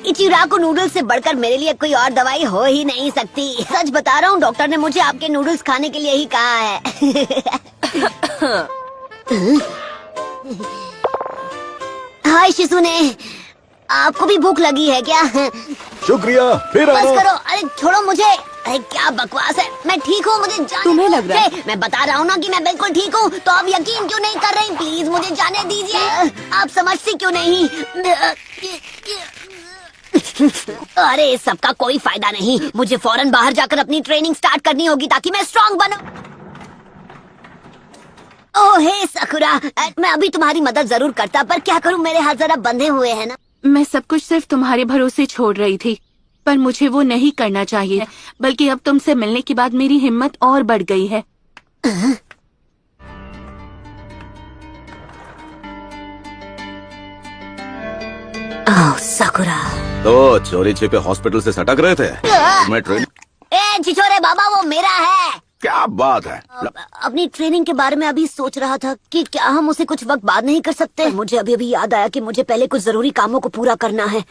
इचिराको noodles से बढ़कर मेरे लिए कोई और दवाई हो ही नहीं सकती। सच बता रहा हूँ, डॉक्टर ने मुझे आपके नूडल्स खाने के लिए ही कहा है। हाय शिसुने, आपको भी भूख लगी है क्या? शुक्रिया, फिर बस आना। करो, अरे छोड़ो मुझे। अरे क्या बकवास है, मैं ठीक हूँ, मुझे जाने तुम्हें लग रहा है? मैं बता रहा हूँ ना कि मैं बिल्कुल ठीक हूँ, तो आप यकीन क्यों नहीं कर रही? प्लीज मुझे जाने दीजिए। आप समझती क्यों नहीं? अरे सबका कोई फायदा नहीं, मुझे फौरन बाहर जाकर अपनी ट्रेनिंग स्टार्ट करनी होगी ताकि मैं स्ट्रांग बनूं। ओह हे सकुरा, मैं अभी तुम्हारी मदद जरूर करता, पर क्या करूं, मेरे हाथ जरा बंधे हुए हैं ना। मैं सब कुछ सिर्फ तुम्हारे भरोसे छोड़ रही थी, पर मुझे वो नहीं करना चाहिए, बल्कि अब तुमसे मिलने के बाद मेरी हिम्मत और बढ़ गई है। ओह सकुरा। तो चोरी छिपे हॉस्पिटल से सटक रहे थे। मैं ट्रेनिंग। ए छिछोरे बाबा, वो मेरा है। क्या बात है? अपनी ट्रेनिंग के बारे में अभी सोच रहा था कि क्या हम उसे कुछ वक्त बाद नहीं कर सकते। मुझे अभी अभी याद आया कि मुझे पहले कुछ जरूरी कामों को पूरा करना है।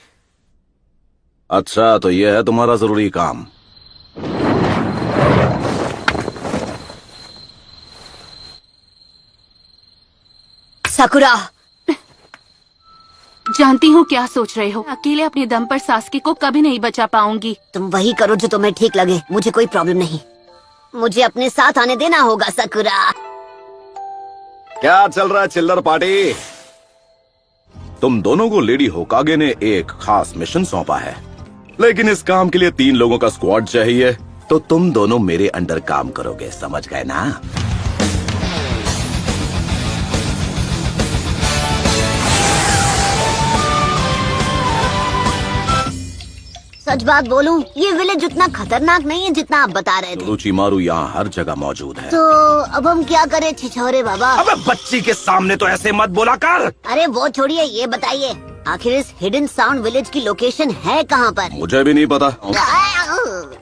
अच्छा, तो ये है तुम्हारा जरूरी काम। सकुरा, जानती हूँ क्या सोच रहे हो। अकेले अपने दम पर सासकी को कभी नहीं बचा पाऊंगी। तुम वही करो जो तुम्हें ठीक लगे, मुझे कोई प्रॉब्लम नहीं। मुझे अपने साथ आने देना होगा सकुरा। क्या चल रहा है चिल्लर पार्टी? तुम दोनों को लेडी होकागे ने एक खास मिशन सौंपा है, लेकिन इस काम के लिए 3 लोगों का स्क्वाड चाहिए। तो तुम दोनों मेरे अंडर काम करोगे, समझ गए ना? सच बात बोलूं, ये विलेज उतना खतरनाक नहीं है जितना आप बता रहे थे। रुचिमारू यहाँ हर जगह मौजूद है। तो अब हम क्या करें छिछोरे बाबा? अबे बच्ची के सामने तो ऐसे मत बोला कर। अरे वो छोड़िए, ये बताइए आखिर इस हिडन साउंड विलेज की लोकेशन है कहाँ पर? मुझे भी नहीं पता।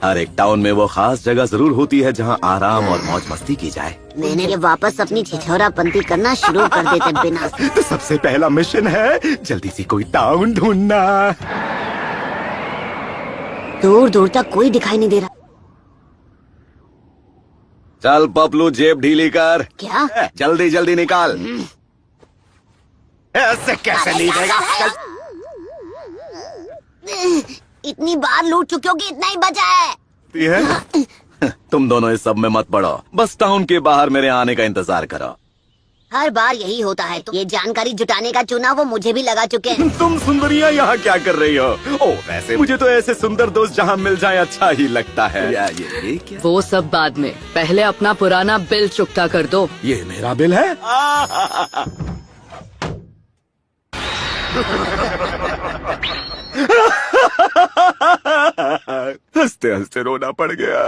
हर एक टाउन में वो खास जगह जरूर होती है जहाँ आराम और मौज मस्ती की जाए। मैंने ये वापस अपनी छिछोरापंती करना शुरू कर देते बिना। तो सबसे पहला मिशन है जल्दी से कोई टाउन ढूंढना। दूर दूर तक कोई दिखाई नहीं दे रहा। चल पपलू, जेब ढीली कर। क्या? जल्दी जल्दी निकाल। ऐसे कैसे नहीं देगा? इतनी बार लूट चुके हो कि इतना ही बचा है। तुम दोनों इस सब में मत पड़ो, बस टाउन के बाहर मेरे आने का इंतजार करो। हर बार यही होता है। तो ये जानकारी जुटाने का चुनाव वो मुझे भी लगा चुके हैं। तुम सुंदरियाँ यहाँ क्या कर रही हो? ओ वैसे मुझे तो ऐसे सुंदर दोस्त जहाँ मिल जाए अच्छा ही लगता है। ये क्या? वो सब बाद में, पहले अपना पुराना बिल चुकता कर दो। ये मेरा बिल है। हंसते हंसते रोना पड़ गया।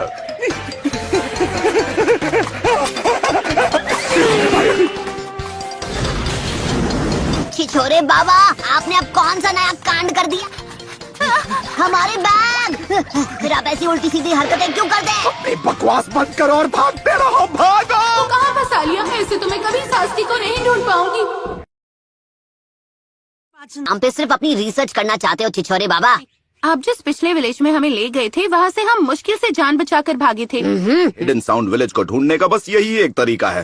छिछोरे बाबा, आपने अब कौन सा नया कांड कर दिया? हमारे बैग! फिर आप ऐसी उल्टी सीधी हरकतें क्यों करते हैं? बकवास बंद करो और भागते रहो, भागो। तो कहाँ फंसा लिया है इसे? तुम्हें कभी सासकी को नहीं ढूंढ पाऊंगी। हम पे सिर्फ अपनी रिसर्च करना चाहते हो छिछोरे बाबा। आप जिस पिछले विलेज में हमें ले गए थे, वहाँ से हम मुश्किल से जान बचाकर भागे थे। हिडन साउंड विलेज को ढूंढने का बस यही एक तरीका है।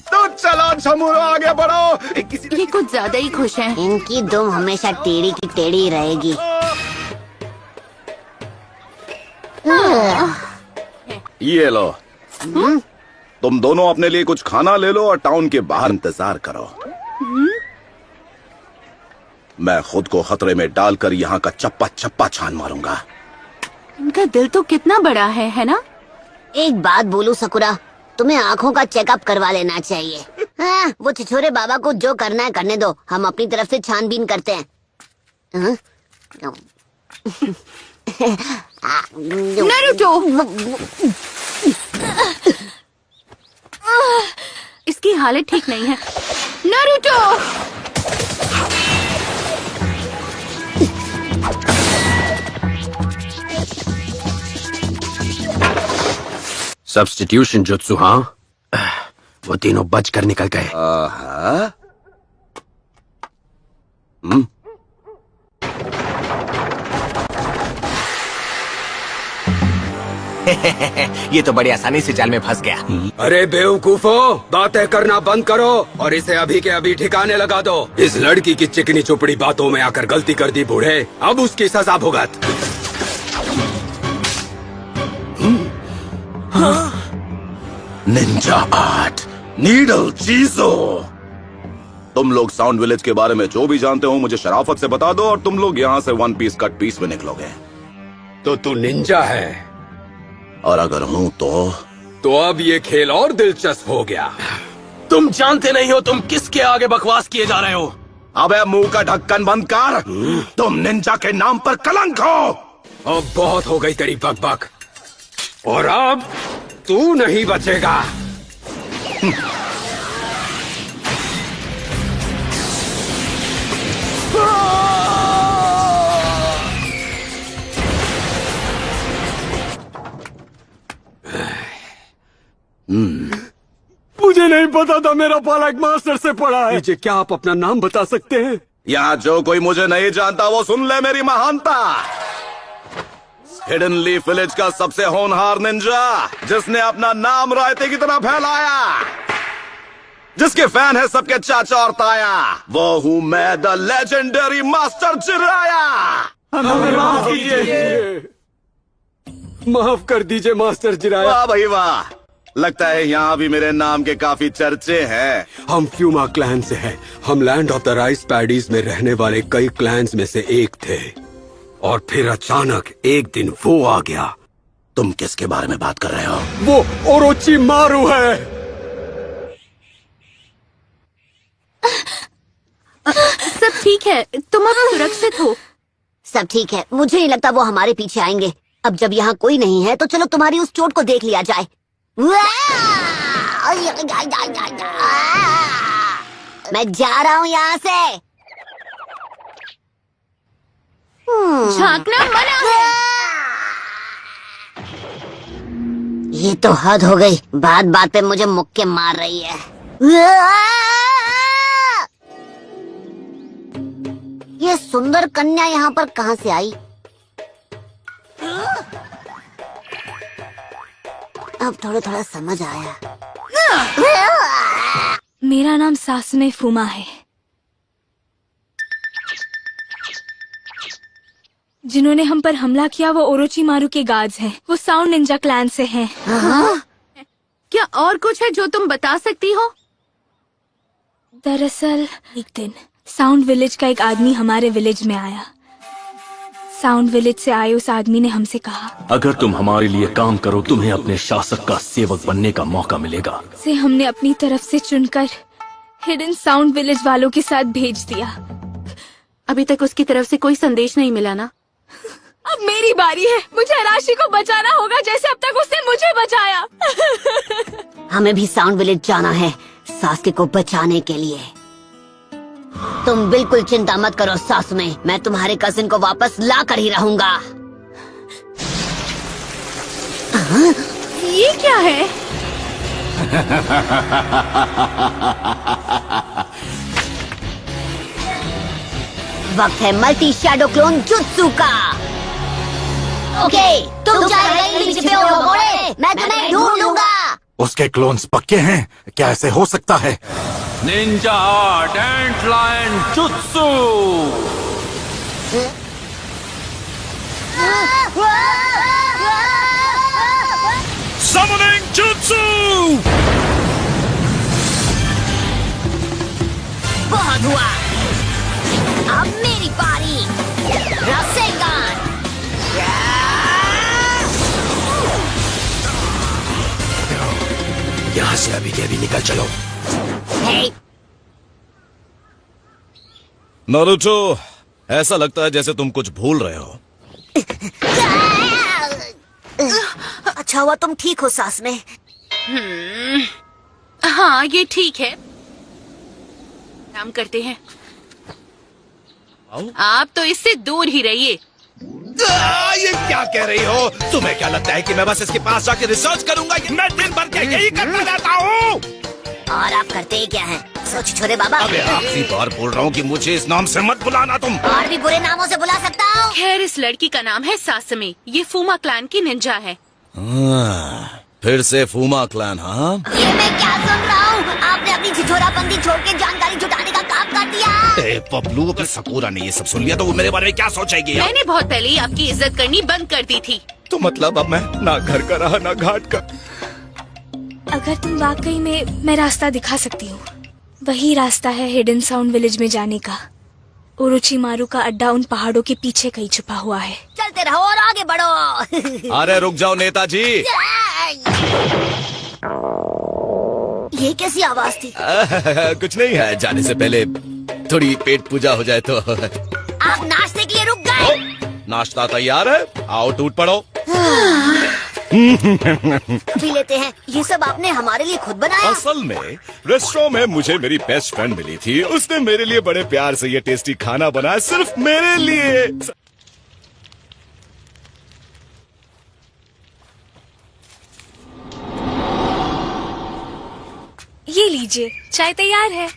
तो चलो झमुरो, आगे बढ़ो। ये कुछ ज्यादा ही खुश हैं। इनकी दुम हमेशा टेढ़ी की टेढ़ी रहेगी। ये लो, तुम दोनों अपने लिए कुछ खाना ले लो और टाउन के बाहर इंतजार करो। मैं खुद को खतरे में डालकर यहाँ का चप्पा चप्पा छान मारूंगा। इनका दिल तो कितना बड़ा है ना? एक बात बोलूं सकुरा, तुम्हें आँखों का चेकअप करवा लेना चाहिए। हाँ, वो छिछोरे बाबा को जो करना है करने दो, हम अपनी तरफ से छानबीन करते हैं। नारुतो! इसकी हालत ठीक नहीं है। नारुतो! सब्स्टिट्यूशन जुत्सु, हाँ? वो तीनों बचकर निकल गए। आहा। ये तो बड़ी आसानी से जाल में फंस गया। अरे बेवकूफो, बातें करना बंद करो और इसे अभी के अभी ठिकाने लगा दो। इस लड़की की चिकनी चुपड़ी बातों में आकर गलती कर दी बूढ़े, अब उसकी सजा भुगत। निंजा आर्ट, नीडल चीजो। तुम लोग साउंड विलेज के बारे में जो भी जानते हो मुझे शराफत से बता दो और तुम लोग यहाँ से वन पीस कट पीस में निकलोगे। तो तू निंजा है और अगर हूँ तो अब ये खेल और दिलचस्प हो गया। तुम जानते नहीं हो तुम किसके आगे बकवास किए जा रहे हो। अबे मुंह का ढक्कन बंद कर। तुम निंजा के नाम पर कलंक हो। अब बहुत हो गई तेरी बकबक, और अब तू नहीं बचेगा। मुझे नहीं पता था मेरा पाला एक मास्टर से पढ़ा है। मुझे क्या आप अपना नाम बता सकते हैं? यहाँ जो कोई मुझे नहीं जानता वो सुन ले मेरी महानता। हिडन लीफ विलेज का सबसे होनहार निंजा, जिसने अपना नाम रायते की तरह फैलाया, जिसके फैन है सबके चाचा और ताया, वो हूँ मैं, द लेजेंडरी मास्टर जिराया। हमें माफ कीजिए। माफ कर दीजिए मास्टर जिराया। वाह भाई वाह, लगता है यहाँ भी मेरे नाम के काफी चर्चे हैं। हम फ्यूमा क्लैन से हैं। हम land of the rice paddies में रहने वाले कई क्लैंस में से एक थे, और फिर अचानक एक दिन वो आ गया। तुम किसके बारे में बात कर रहे हो? वो ओरोची मारू है। सब ठीक है, तुम अब सुरक्षित हो। सब ठीक है, मुझे नहीं लगता वो हमारे पीछे आएंगे। अब जब यहाँ कोई नहीं है तो चलो तुम्हारी उस चोट को देख लिया जाए। मैं जा रहा हूँ यहाँ से। झांकना मना है। ये तो हद हो गई, बात बात पे मुझे मुक्के मार रही है। ये सुंदर कन्या यहाँ पर कहाँ से आई? अब थोड़ा थोड़ा समझ आया। मेरा नाम सासुने फुमा है। जिन्होंने हम पर हमला किया वो ओरोची मारू के गार्ड्स हैं। वो साउंड निंजा क्लैन से हैं। क्या और कुछ है जो तुम बता सकती हो? दरअसल एक दिन साउंड विलेज का एक आदमी हमारे विलेज में आया। साउंड विलेज से आए उस आदमी ने हमसे कहा, अगर तुम हमारे लिए काम करो तुम्हें अपने शासक का सेवक बनने का मौका मिलेगा। से हमने अपनी तरफ से चुनकर हिडन साउंड विलेज वालों के साथ भेज दिया। अभी तक उसकी तरफ से कोई संदेश नहीं मिला ना? अब मेरी बारी है। मुझे अराशी को बचाना होगा जैसे अब तक उसने मुझे बचाया। हमें भी साउंड विलेज जाना है सासके को बचाने के लिए। तुम बिल्कुल चिंता मत करो सासुने, मैं तुम्हारे कजिन को वापस ला कर ही रहूंगा। ये क्या है? वक्त है मल्टी शैडो क्लोन जुत्सु का। ओके, तुम चाहे कहीं भी छिपे हो मोमोड़े, मैं तुम्हें ढूंढ लूंगा। उसके क्लोन्स पक्के हैं? क्या ऐसे हो सकता है? निंजा आर्ट एंट लायन जुत्सु। Summoning Jutsu! बहुत हुआ, अब मेरी बारी। रासेंगान। यहाँ से अभी के अभी निकल चलो। हे, नारुतो, ऐसा लगता है जैसे तुम कुछ भूल रहे हो। अच्छा हुआ तुम ठीक हो सासने। हाँ, ये ठीक है। काम करते हैं। आप तो इससे दूर ही रहिए। ये क्या कह रही हो? तुम्हें क्या लगता है कि मैं बस इसके पास जाके रिसर्च करूंगा? मैं दिन भर क्या यही करता रहता हूँ? और आप करते ही क्या हैं? सोच छोरे बाबा। अबे आखिरी बार बोल रहा हूँ कि मुझे इस नाम से मत बुलाना तुम। और भी बुरे नामों से बुला सकता हूँ। खैर, इस लड़की का नाम है सासमे। ये फूमा क्लैन की निंजा है। फिर से फूमा क्लैन, हाँ? ये मैं क्या सुन रहा हूँ? आपने अपनी छिछोरापंती छोड़ के जानकारी जुटाने का काम कर दिया। ए पपलू, अगर सकूरा ने ये सब सुन लिया तो वो मेरे बारे में क्या सोचेगी? मैंने बहुत पहले ही आपकी इज्जत करनी बंद कर दी थी। तो मतलब अब मैं ना घर का रहा ना घाट का। अगर तुम वाकई में मैं रास्ता दिखा सकती हूँ, वही रास्ता है हिडन साउंड विलेज में जाने का। ओरोचिमारू का अड्डा उन पहाड़ों के पीछे कहीं छुपा हुआ है। चलते रहो और आगे बढ़ो। अरे रुक जाओ नेताजी। ये कैसी आवाज थी? कुछ नहीं है, जाने से पहले थोड़ी पेट पूजा हो जाए तो। आप नाश्ते के लिए रुक गए? नाश्ता तैयार है, आओ टूट पड़ो। पी लेते हैं। ये सब आपने हमारे लिए खुद बनाया? असल में रेस्टोरेंट में मुझे मेरी बेस्ट फ्रेंड मिली थी। उसने मेरे लिए बड़े प्यार से ये टेस्टी खाना बनाया, सिर्फ मेरे लिए। ये लीजिए, चाय तैयार है।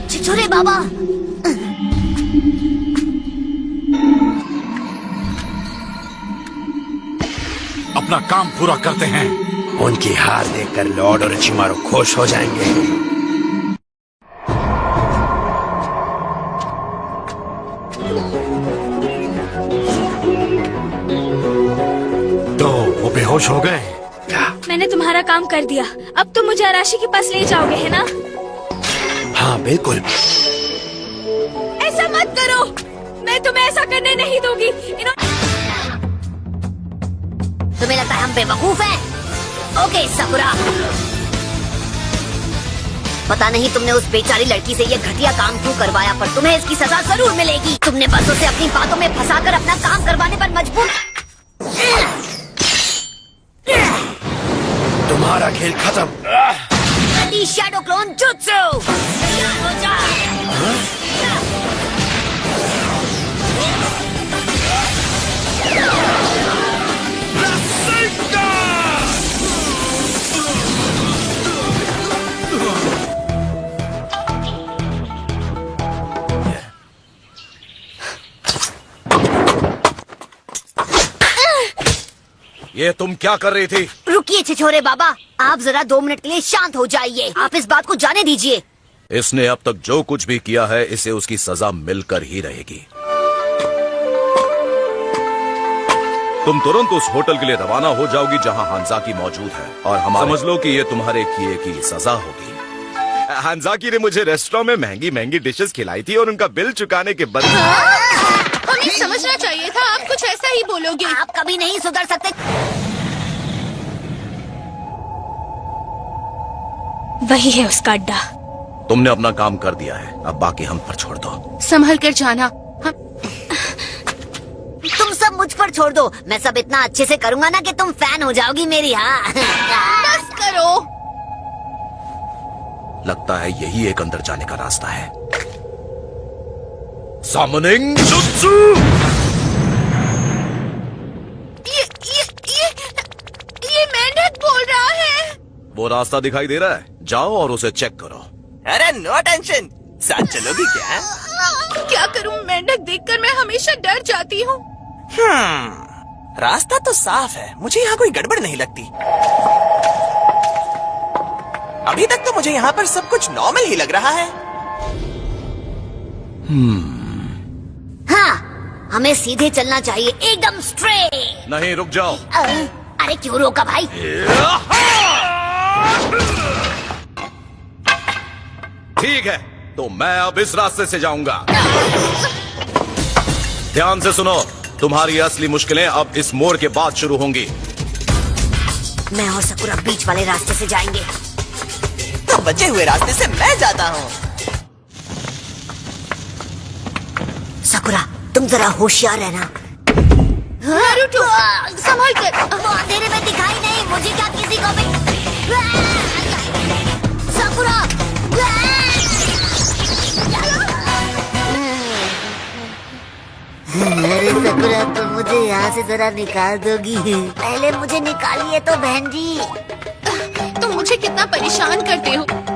छिछोरे बाबा, अपना काम पूरा करते हैं। उनकी हार देखकर लॉर्ड ओरोचिमारू खुश हो जाएंगे। तो वो बेहोश हो गए। मैंने तुम्हारा काम कर दिया। अब तुम मुझे अराशी के पास ले जाओगे, है ना? हाँ बिल्कुल। ऐसा मत करो, मैं तुम्हें ऐसा करने नहीं दूंगी। तुम्हें लगता है हम बेवकूफ हैं? ओके साकुरा, पता नहीं तुमने उस बेचारी लड़की से ये घटिया काम क्यों करवाया, पर तुम्हें इसकी सजा जरूर मिलेगी। तुमने बसों से अपनी बातों में फंसाकर अपना काम करवाने पर मजबूर। तुम्हारा खेल खत्म। शैडो क्लोन जुत्सु, तैयार हो जा। ये तुम क्या कर रही थी? रुकिए छिछोरे बाबा, आप जरा 2 मिनट के लिए शांत हो जाइए। आप इस बात को जाने दीजिए। इसने अब तक जो कुछ भी किया है, इसे उसकी सजा मिलकर ही रहेगी। तुम तुरंत उस होटल के लिए रवाना हो जाओगी जहां हांजाकी मौजूद है, और हम समझ लो कि ये तुम्हारे किए की सजा होगी। हांजाकी ने मुझे रेस्टोरेंट में महंगी महंगी डिशेस खिलाई थी और उनका बिल चुकाने के बदले। हमें समझना चाहिए था, आप कुछ ऐसा ही बोलोगे। आप कभी नहीं सुधर सकते। वही है उसका अड्डा। तुमने अपना काम कर दिया है, अब बाकी हम पर छोड़ दो। संभल कर जाना। तुम सब मुझ पर छोड़ दो, मैं सब इतना अच्छे से करूंगा ना कि तुम फैन हो जाओगी मेरी। हाँ बस करो। लगता है यही एक अंदर जाने का रास्ता है। Summoning Jutsu! ये मेंढक बोल रहा है। वो रास्ता दिखाई दे रहा है, जाओ और उसे चेक करो। अरे नो टेंशन, साथ चलोगी क्या? क्या करूं, मेंढक देखकर मैं हमेशा डर जाती हूँ। रास्ता तो साफ है, मुझे यहाँ कोई गड़बड़ नहीं लगती। अभी तक तो मुझे यहाँ पर सब कुछ नॉर्मल ही लग रहा है। हाँ, हमें सीधे चलना चाहिए, एकदम स्ट्रेट। नहीं, रुक जाओ। अरे क्यों रोका भाई? ठीक है, तो मैं अब इस रास्ते से जाऊंगा। ध्यान से सुनो, तुम्हारी असली मुश्किलें अब इस मोड़ के बाद शुरू होंगी। मैं और सकुरा बीच वाले रास्ते से जाएंगे। तो बचे हुए रास्ते से मैं जाता हूँ। सकुरा, तुम जरा होशियार रहना। नारुतो, संभल कर। वो अंधेरे में दिखाई नहीं, मुझे क्या किसी को भी। सकुरा! शुक्र है तुम मुझे यहाँ से जरा निकाल दोगी। पहले मुझे निकालिए तो बहन जी। तुम मुझे कितना परेशान करते हो।